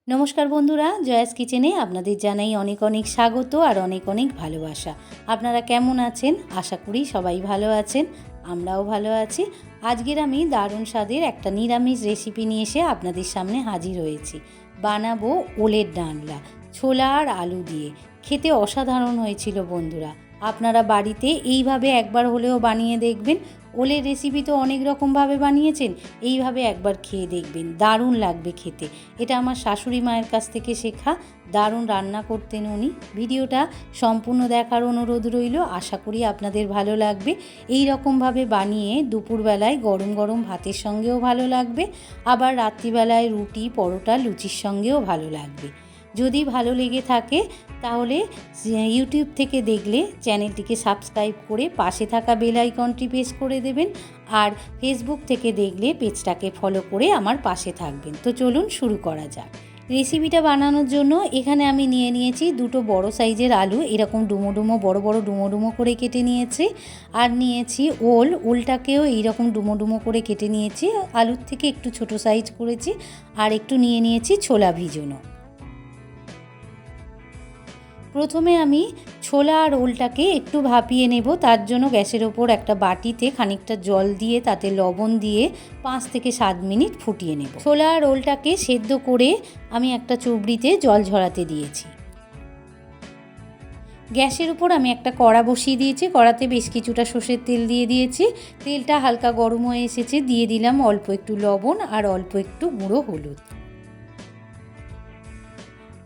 নমস্কার বন্ধুরা, জয়াস কিচেনে আপনাদের জানাই অনেক অনেক স্বাগত আর অনেক অনেক ভালোবাসা। আপনারা কেমন আছেন? আশা করি সবাই ভালো আছেন, আমরাও ভালো আছি। আজকের আমি দারুণ স্বাদের একটা নিরামিষ রেসিপি নিয়ে এসে আপনাদের সামনে হাজির হয়েছি। বানাবো ওলের ডালনা, ছোলা আর আলু দিয়ে। খেতে অসাধারণ হয়েছিল বন্ধুরা। আপনারা বাড়িতে এইভাবে একবার হলেও বানিয়ে দেখবেন। ওলের রেসিপি তো অনেক রকমভাবে বানিয়েছেন, এইভাবে একবার খেয়ে দেখবেন, দারুণ লাগবে খেতে। এটা আমার শাশুড়ি মায়ের কাছ থেকে শেখা, দারুণ রান্না করতেন উনি। ভিডিওটা সম্পূর্ণ দেখার অনুরোধ রইল, আশা করি আপনাদের ভালো লাগবে। এই রকমভাবে বানিয়ে দুপুরবেলায় গরম গরম ভাতের সঙ্গেও ভালো লাগবে, আবার রাত্রিবেলায় রুটি, পরোটা, লুচির সঙ্গেও ভালো লাগবে। যদি ভালো লেগে থাকে তাহলে ইউটিউব থেকে দেখলে চ্যানেলটিকে সাবস্ক্রাইব করে পাশে থাকা বেল আইকনটি প্রেস করে দেবেন, আর ফেসবুক থেকে দেখলে পেজটাকে ফলো করে আমার পাশে থাকবেন। তো চলুন শুরু করা যাক। রেসিপিটা বানানোর জন্য এখানে আমি নিয়ে নিয়েছি দুটো বড় সাইজের আলু, এরকম ডুমো ডুমো বড় বড় ডুমো ডুমো করে কেটে নিয়েছি। আর নিয়েছি ওলটাকেও এইরকম ডুমো ডুমো করে কেটে নিয়েছি, আলুর থেকে একটু ছোট সাইজ করেছি। আর একটু নিয়ে নিয়েছি ছোলা ভিজানো। প্রথমে আমি ছোলা আর ওলটাকে একটু ভাপিয়ে নেব। তার জন্য গ্যাসের ওপর একটা বাটিতে খানিকটা জল দিয়ে তাতে লবণ দিয়ে 5 থেকে 7 মিনিট ফুটিয়ে নেব। ছোলা আর ওলটাকে সেদ্ধ করে আমি একটা চুবড়িতে জল ঝরাতে দিয়েছি। গ্যাসের উপর আমি একটা কড়া বসিয়ে দিয়েছি, কড়াতে বেশ কিছুটা সর্ষের তেল দিয়ে দিয়েছি। তেলটা হালকা গরম হয়ে এসেছে, দিয়ে দিলাম অল্প একটু লবণ আর অল্প একটু গুঁড়ো হলুদ।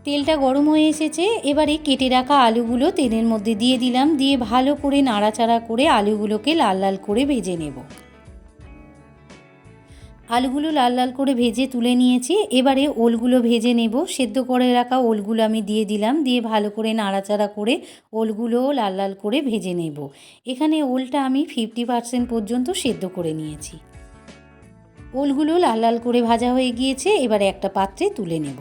তেলটা গরম হয়ে এসেছে, এবারে কেটে রাখা আলুগুলো তেলের মধ্যে দিয়ে দিলাম, দিয়ে ভালো করে নাড়াচাড়া করে আলুগুলোকে লাল লাল করে ভেজে নেব। আলুগুলো লাল লাল করে ভেজে তুলে নিয়েছি, এবারে ওলগুলো ভেজে নেব। সেদ্ধ করে রাখা ওলগুলো আমি দিয়ে দিলাম, দিয়ে ভালো করে নাড়াচাড়া করে ওলগুলোও লাল লাল করে ভেজে নেব। এখানে ওলটা আমি 50% পর্যন্ত সেদ্ধ করে নিয়েছি। ওলগুলো লাল লাল করে ভাজা হয়ে গিয়েছে, এবারে একটা পাত্রে তুলে নেব।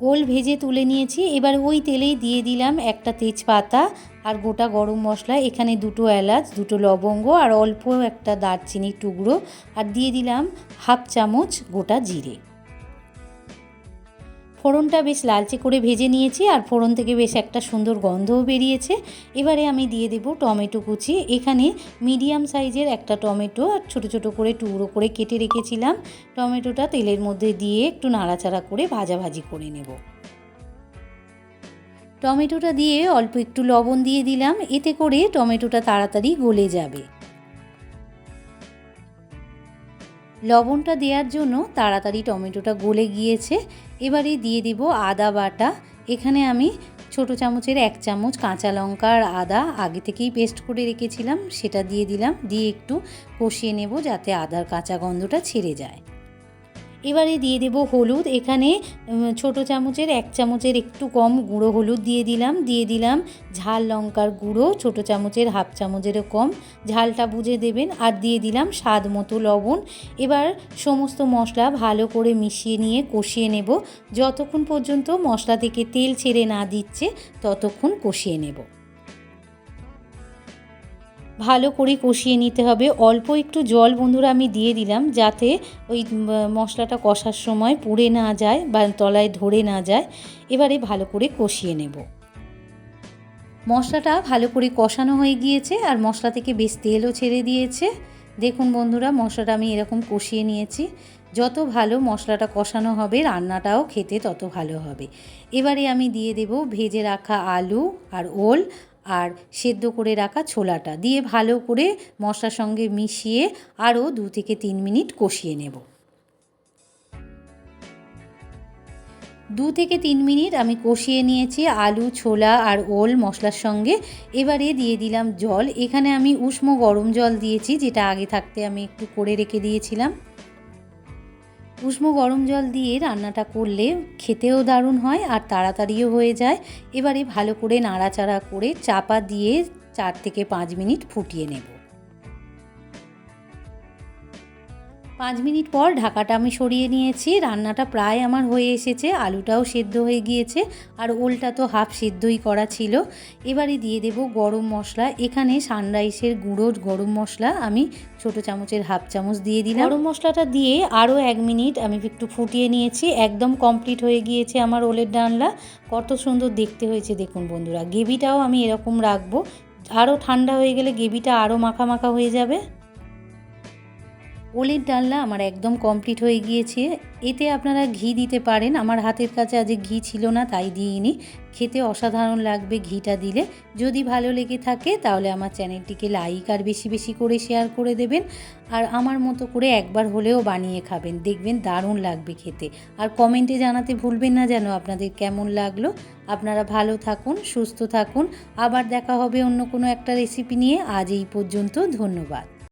ওল ভেজে তুলে নিয়েছি, এবার ওই তেলেই দিয়ে দিলাম একটা তেজপাতা আর গোটা গরম মশলা, এখানে 2টো এলাচ, 2টো লবঙ্গ আর অল্প একটা দারচিনির টুকরো, আর দিয়ে দিলাম 1/2 চামচ গোটা জিরে। ফোড়নটা বেশ লালচে করে ভেজে নিয়েছি, আর ফোড়ন থেকে বেশ একটা সুন্দর গন্ধও বেরিয়েছে। এবারে আমি দিয়ে দেব টমেটো কুচি। এখানে মিডিয়াম সাইজের একটা টমেটো আর ছোটো ছোটো করে টুকরো করে কেটে রেখেছিলাম। টমেটোটা তেলের মধ্যে দিয়ে একটু নাড়াচাড়া করে ভাজাভাজি করে নেব। টমেটোটা দিয়ে অল্প একটু লবণ দিয়ে দিলাম, এতে করে টমেটোটা তাড়াতাড়ি গলে যাবে। লবণটা দেওয়ার জন্য তাড়াতাড়ি টমেটোটা গলে গিয়েছে। এবারে দিয়ে দেব আদা বাটা। এখানে আমি ছোটো চামচের 1 চামচ কাঁচা লঙ্কা আর আদা আগে থেকেই পেস্ট করে রেখেছিলাম, সেটা দিয়ে দিলাম, দিয়ে একটু কষিয়ে নেব যাতে আদার কাঁচা গন্ধটা ছেড়ে যায়। এবারে দিয়ে দেব হলুদ। এখানে ছোটো চামচের 1 চামচের একটু কম গুঁড়ো হলুদ দিয়ে দিলাম, দিয়ে দিলাম ঝাল লঙ্কার গুঁড়ো ছোটো চামচের 1/2 চামচেরও কম, ঝালটা বুঝে দেবেন, আর দিয়ে দিলাম স্বাদ মতো লবণ। এবার সমস্ত মশলা ভালো করে মিশিয়ে নিয়ে কষিয়ে নেব। যতক্ষণ পর্যন্ত মশলা থেকে তেল ছেড়ে না দিচ্ছে ততক্ষণ কষিয়ে নেব। ভালো করে কষিয়ে নিতে হবে। অল্প একটু জল বন্ধুরা আমি দিয়ে দিলাম, যাতে ওই মশলাটা কষার সময় পুড়ে না যায় বা তলায় ধরে না যায়। এবারে ভালো করে কষিয়ে নেব। মশলাটা ভালো করে কষানো হয়ে গিয়েছে, আর মশলা থেকে বেশ তেলও ছেড়ে দিয়েছে। দেখুন বন্ধুরা, মশলাটা আমি এরকম কষিয়ে নিয়েছি। যত ভালো মশলাটা কষানো হবে রান্নাটাও খেতে তত ভালো হবে। এবারে আমি দিয়ে দেব ভেজে রাখা আলু আর ওল আর সেদ্ধ করে রাখা ছোলাটা, দিয়ে ভালো করে মশলার সঙ্গে মিশিয়ে আরও 2 থেকে 3 মিনিট কষিয়ে নেব। 2 থেকে 3 মিনিট আমি কষিয়ে নিয়েছি আলু, ছোলা আর ওল মশলার সঙ্গে। এবারে দিয়ে দিলাম জল। এখানে আমি উষ্ণ গরম জল দিয়েছি, যেটা আগে থাকতে আমি একটু করে রেখে দিয়েছিলাম। উষ্ণ গরম জল দিয়ে রান্নাটা করলে খেতেও দারুণ হয় আর তাড়াতাড়িও হয়ে যায়। এবারে ভালো করে নাড়াচাড়া করে চাপা দিয়ে 4 থেকে 5 মিনিট ফুটিয়ে নেব। 5 মিনিট পর ঢাকাটা আমি সরিয়ে নিয়েছি। রান্নাটা প্রায় আমার হয়ে এসেছে, আলুটাও সেদ্ধ হয়ে গিয়েছে আর ওলটা তো হাফ সেদ্ধই করা ছিল। এবারে দিয়ে দেব গরম মশলা। এখানে সানরাইসের গুঁড়োর গরম মশলা আমি ছোটো চামচের হাফ চামচ দিয়ে দিলাম। গরম মশলাটা দিয়ে আরও 1 মিনিট আমি একটু ফুটিয়ে নিয়েছি। একদম কমপ্লিট হয়ে গিয়েছে আমার ওলের ডালনা। কত সুন্দর দেখতে হয়েছে দেখুন বন্ধুরা। গ্রেভিটাও আমি এরকম রাখবো, আরও ঠান্ডা হয়ে গেলে গ্রেভিটা আরও মাখা মাখা হয়ে যাবে। ওলের ডালনা আমার একদম কমপ্লিট হয়ে গিয়েছে। এতে আপনারা ঘি দিতে পারেন, আমার হাতের কাছে আজ ঘি ছিল না তাই দিইনি। খেতে অসাধারণ লাগবে ঘিটা দিলে। যদি ভালো লেগে থাকে তাহলে আমার চ্যানেলটিকে লাইক আর বেশি বেশি করে শেয়ার করে দেবেন। আর আমার মতো করে একবার হলেও বানিয়ে খাবেন, দেখবেন দারুণ লাগবে খেতে। আর কমেন্টে জানাতে ভুলবেন না যেন আপনাদের কেমন লাগলো। আপনারা ভালো থাকুন, সুস্থ থাকুন। আবার দেখা হবে অন্য কোনো একটা রেসিপি নিয়ে। আজ এই পর্যন্ত, ধন্যবাদ।